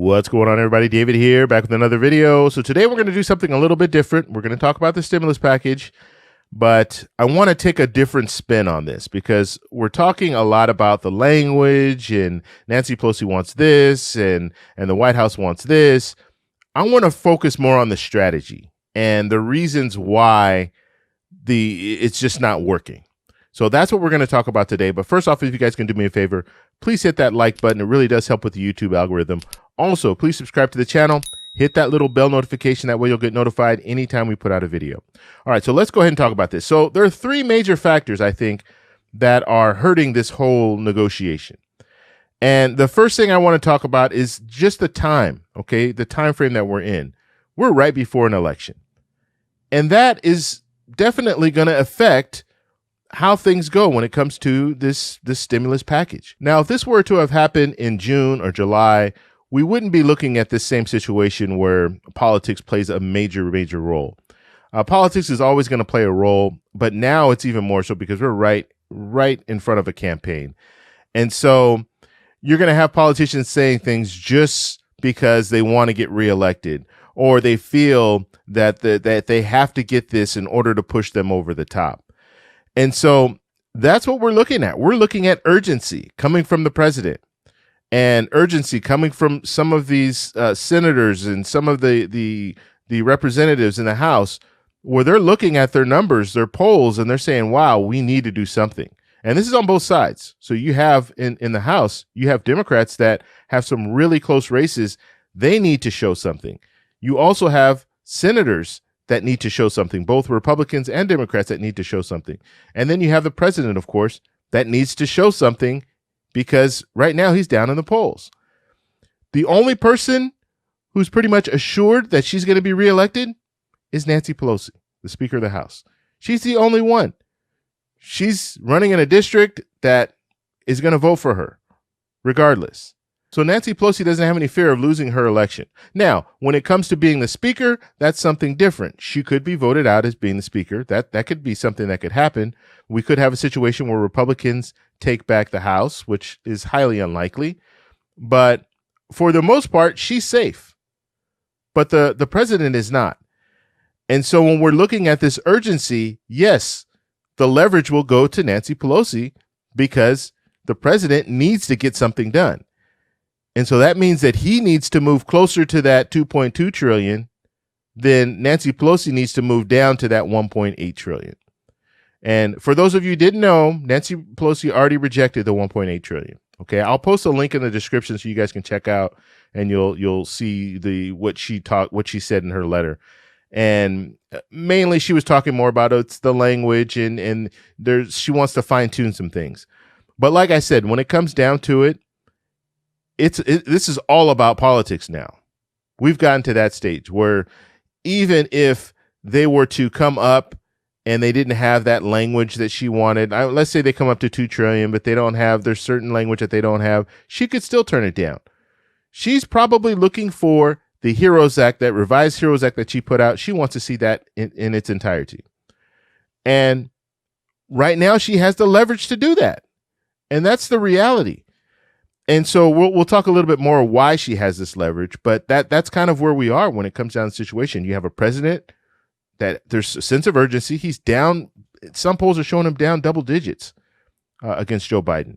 What's going on, everybody? David here, back with another video. So today we're going to do something a little bit different. We're going to talk about the stimulus package, but I want to take a different spin on this because we're talking a lot about the language and Nancy Pelosi wants this and the White House wants this. I want to focus more on the strategy and the reasons why it's just not working. So that's what we're going to talk about today. But first off, if you guys can do me a favor, please hit that like button. It really does help with the YouTube algorithm. Also, please subscribe to the channel. Hit that little bell notification. That way you'll get notified anytime we put out a video. All right, so let's go ahead and talk about this. So there are three major factors, I think, that are hurting this whole negotiation. And the first thing I want to talk about is just the time, okay, the time frame that we're in. We're right before an election. And that is definitely going to affect how things go when it comes to this stimulus package. Now, if this were to have happened in June or July, we wouldn't be looking at this same situation where politics plays a major role. Politics is always going to play a role, but now it's even more so because we're right in front of a campaign. And so you're going to have politicians saying things just because they want to get reelected, or they feel that they have to get this in order to push them over the top. And so that's what we're looking at. We're looking at urgency coming from the president and urgency coming from some of these senators and some of the representatives in the House, where they're looking at their numbers, their polls, and they're saying, wow, we need to do something. And this is on both sides. So you have in the House, you have Democrats that have some really close races. They need to show something. You also have senators that need to show something, both Republicans and Democrats that need to show something. And then you have the president, of course, that needs to show something because right now he's down in the polls. The only person who's pretty much assured that she's going to be reelected is Nancy Pelosi, the Speaker of the House. She's the only one. She's running in a district that is going to vote for her regardless. So Nancy Pelosi doesn't have any fear of losing her election. Now, when it comes to being the speaker, that's something different. She could be voted out as being the speaker. That could be something that could happen. We could have a situation where Republicans take back the House, which is highly unlikely. But for the most part, she's safe. But the president is not. And so when we're looking at this urgency, yes, the leverage will go to Nancy Pelosi because the president needs to get something done. And so that means that he needs to move closer to that 2.2 trillion, then Nancy Pelosi needs to move down to that 1.8 trillion. And for those of you who didn't know, Nancy Pelosi already rejected the 1.8 trillion. Okay, I'll post a link in the description so you guys can check out and you'll see what she said in her letter. And mainly she was talking more about it's the language and she wants to fine tune some things. But like I said, when it comes down to it, this is all about politics now. We've gotten to that stage where even if they were to come up and they didn't have that language that she wanted, let's say they come up to 2 trillion, but there's certain language that they don't have, she could still turn it down. She's probably looking for the HEROES Act, that revised HEROES Act that she put out. She wants to see that in its entirety. And right now she has the leverage to do that. And that's the reality. And so we'll talk a little bit more why she has this leverage, but that's kind of where we are when it comes down to the situation. You have a president that there's a sense of urgency. He's down. Some polls are showing him down double digits against Joe Biden.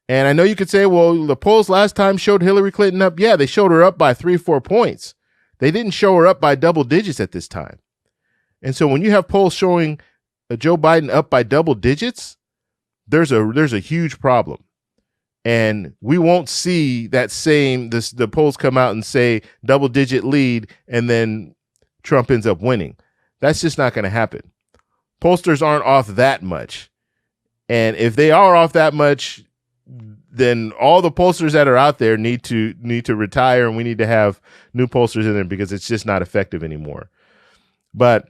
And I know you could say, well, the polls last time showed Hillary Clinton up. Yeah, they showed her up by 3-4 points. They didn't show her up by double digits at this time. And so when you have polls showing Joe Biden up by double digits, there's a huge problem. And we won't see that the polls come out and say double digit lead and then Trump ends up winning. That's just not going to happen. Pollsters aren't off that much. And if they are off that much, then all the pollsters that are out there need to retire, and we need to have new pollsters in there because it's just not effective anymore. But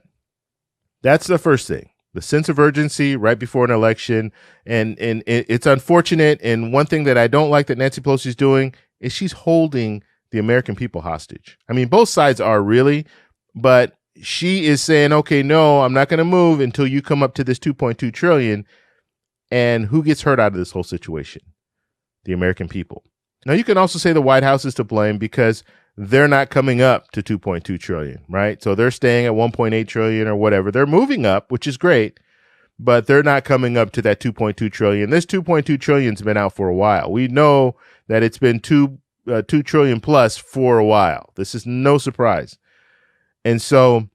that's the first thing. The sense of urgency right before an election. And it's unfortunate. And one thing that I don't like that Nancy Pelosi is doing is she's holding the American people hostage. I mean, both sides are really, but she is saying, okay, no, I'm not going to move until you come up to this 2.2 trillion. And who gets hurt out of this whole situation? The American people. Now, you can also say the White House is to blame because they're not coming up to 2.2 trillion, right? So they're staying at 1.8 trillion or whatever. They're moving up, which is great, but they're not coming up to that 2.2 trillion. This 2.2 trillion has been out for a while. We know that it's been 2 trillion plus for a while. This is no surprise. And so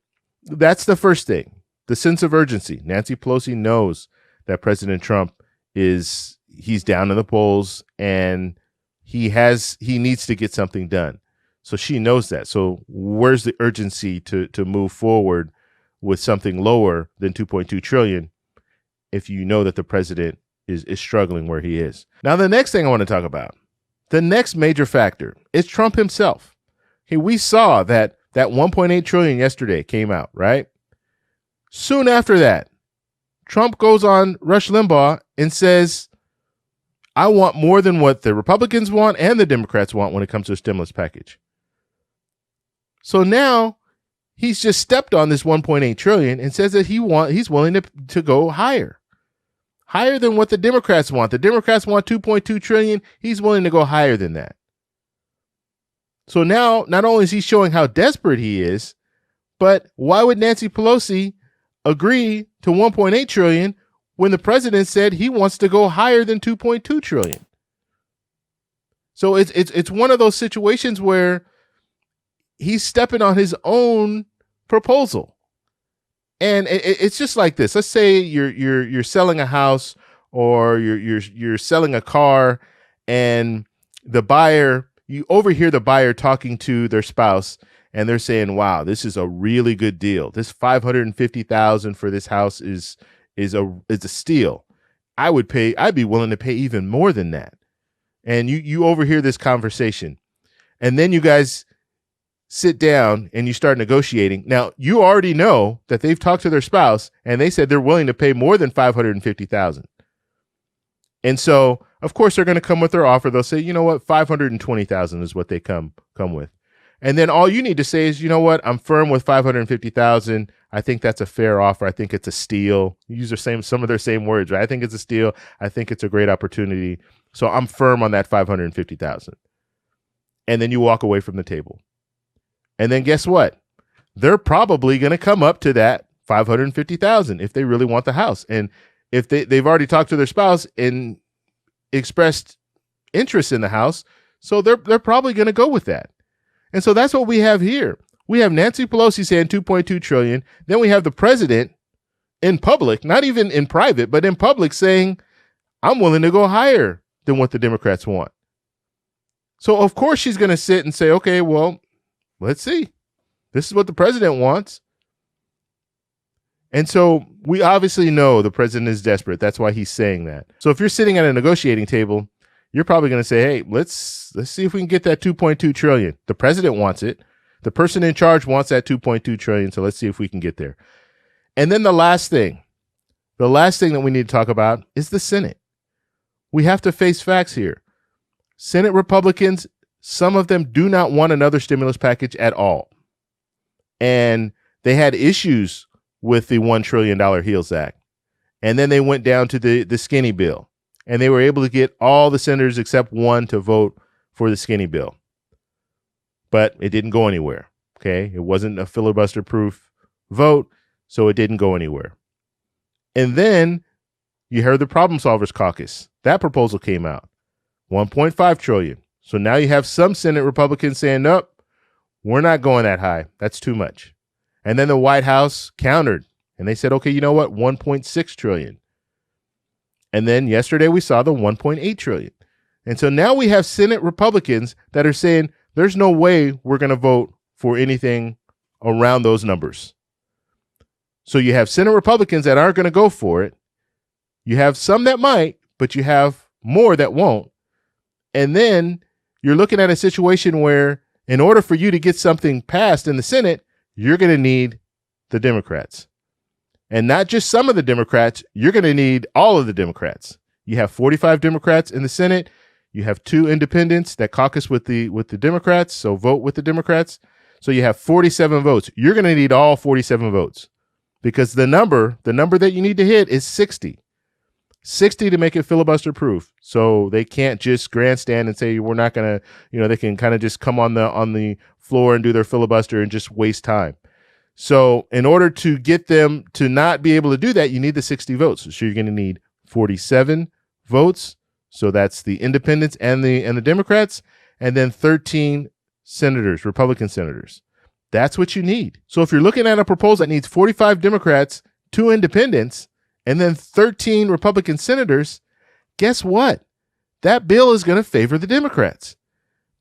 that's the first thing, the sense of urgency. Nancy Pelosi knows that President Trump he's down in the polls and he needs to get something done. So she knows that. So where's the urgency to move forward with something lower than 2.2 trillion if you know that the president is struggling where he is? Now, the next thing I want to talk about, the next major factor is Trump himself. We saw that 1.8 trillion yesterday came out, right? Soon after that, Trump goes on Rush Limbaugh and says, I want more than what the Republicans want and the Democrats want when it comes to a stimulus package. So now he's just stepped on this 1.8 trillion and says that he's willing to go higher than what the Democrats want. The Democrats want 2.2 trillion. He's willing to go higher than that. So now not only is he showing how desperate he is, but why would Nancy Pelosi agree to 1.8 trillion when the president said he wants to go higher than 2.2 trillion? So it's one of those situations where he's stepping on his own proposal. And it's just like this. Let's say you're selling a house or you're selling a car, and the buyer, you overhear the buyer talking to their spouse, and they're saying, "Wow, this is a really good deal. This $550,000 for this house is a steal. I'd be willing to pay even more than that." And you overhear this conversation, and then you guys sit down and you start negotiating. Now, you already know that they've talked to their spouse and they said they're willing to pay more than $550,000. And so, of course, they're going to come with their offer. They'll say, you know what, $520,000 is what they come with. And then all you need to say is, you know what, I'm firm with $550,000. I think that's a fair offer. I think it's a steal. Use some of their same words, right? I think it's a steal. I think it's a great opportunity. So I'm firm on that $550,000. And then you walk away from the table. And then guess what? They're probably going to come up to that $550,000 if they really want the house. And if they've already talked to their spouse and expressed interest in the house, so they're probably going to go with that. And so that's what we have here. We have Nancy Pelosi saying 2.2 trillion. Then we have the president in public, not even in private, but in public saying, I'm willing to go higher than what the Democrats want. So of course she's going to sit and say, okay, well, let's see. This is what the president wants. And so we obviously know the president is desperate. That's why he's saying that. So if you're sitting at a negotiating table, you're probably going to say, hey, let's see if we can get that 2.2 trillion. The president wants it. The person in charge wants that 2.2 trillion. So let's see if we can get there. And then the last thing that we need to talk about is the Senate. We have to face facts here. Senate Republicans, some of them do not want another stimulus package at all. And they had issues with the $1 trillion HEALS Act. And then they went down to the skinny bill. And they were able to get all the senators except one to vote for the skinny bill. But it didn't go anywhere. Okay? It wasn't a filibuster-proof vote, so it didn't go anywhere. And then you heard the Problem Solvers Caucus. That proposal came out. $1.5 trillion. So now you have some Senate Republicans saying, nope, we're not going that high. That's too much. And then the White House countered and they said, okay, you know what? 1.6 trillion. And then yesterday we saw the 1.8 trillion. And so now we have Senate Republicans that are saying there's no way we're going to vote for anything around those numbers. So you have Senate Republicans that aren't going to go for it. You have some that might, but you have more that won't. And then you're looking at a situation where in order for you to get something passed in the Senate, you're going to need the Democrats. And not just some of the Democrats, you're going to need all of the Democrats. You have 45 Democrats in the Senate. You have 2 independents that caucus with the Democrats, so vote with the Democrats. So you have 47 votes. You're going to need all 47 votes because the number that you need to hit is 60. 60 to make it filibuster proof. So they can't just grandstand and say, we're not going to, they can kind of just come on the floor and do their filibuster and just waste time. So in order to get them to not be able to do that, you need the 60 votes. So you're going to need 47 votes. So that's the independents and the Democrats, and then 13 senators, Republican senators. That's what you need. So if you're looking at a proposal that needs 45 Democrats, 2 independents, and then 13 Republican senators, guess what? That bill is going to favor the Democrats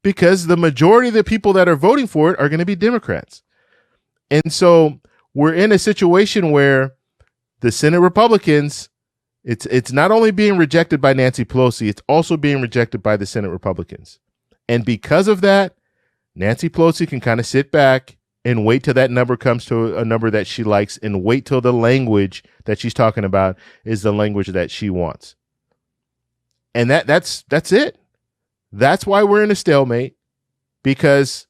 because the majority of the people that are voting for it are going to be Democrats. And so we're in a situation where the Senate Republicans, it's not only being rejected by Nancy Pelosi, it's also being rejected by the Senate Republicans. And because of that, Nancy Pelosi can kind of sit back and wait till that number comes to a number that she likes and wait till the language that she's talking about is the language that she wants. And that's it. That's why we're in a stalemate, because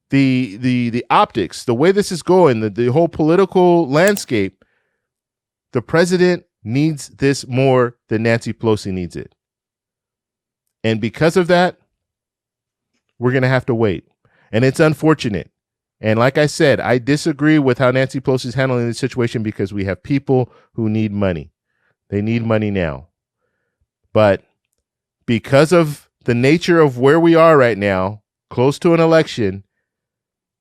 the optics, the way this is going, the whole political landscape, the president needs this more than Nancy Pelosi needs it. And because of that, we're going to have to wait. And it's unfortunate. And like I said, I disagree with how Nancy Pelosi is handling the situation because we have people who need money. They need money now. But because of the nature of where we are right now, close to an election,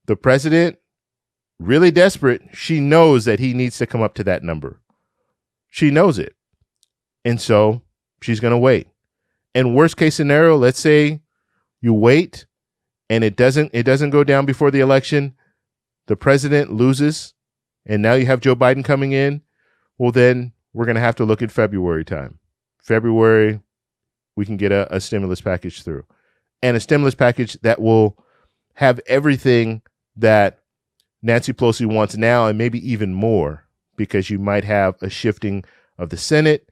the president, really desperate, she knows that he needs to come up to that number. She knows it. And so she's going to wait. And worst case scenario, let's say you wait and it doesn't go down before the election, the president loses, and now you have Joe Biden coming in. Well, then we're going to have to look at February time. February, we can get a stimulus package through. And a stimulus package that will have everything that Nancy Pelosi wants now and maybe even more, because you might have a shifting of the Senate.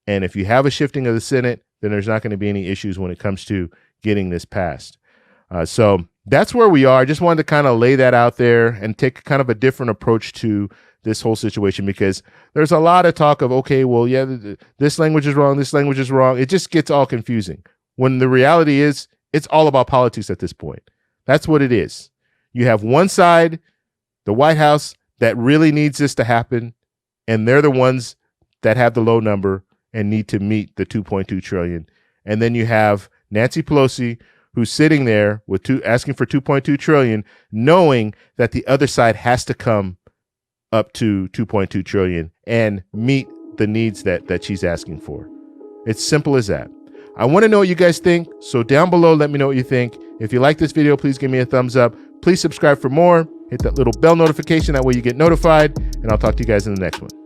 And if you have a shifting of the Senate, then there's not going to be any issues when it comes to getting this passed. So that's where we are. I just wanted to kind of lay that out there and take kind of a different approach to this whole situation, because there's a lot of talk of, okay, well, yeah, this language is wrong, this language is wrong. It just gets all confusing when the reality is it's all about politics at this point. That's what it is. You have one side, the White House, that really needs this to happen, and they're the ones that have the low number and need to meet the 2.2 trillion. And then you have Nancy Pelosi, who's sitting there with asking for 2.2 trillion, knowing that the other side has to come up to 2.2 trillion and meet the needs that she's asking for. It's simple as that. I want to know what you guys think. So down below, let me know what you think. If you like this video, please give me a thumbs up. Please subscribe for more. Hit that little bell notification. That way you get notified. And I'll talk to you guys in the next one.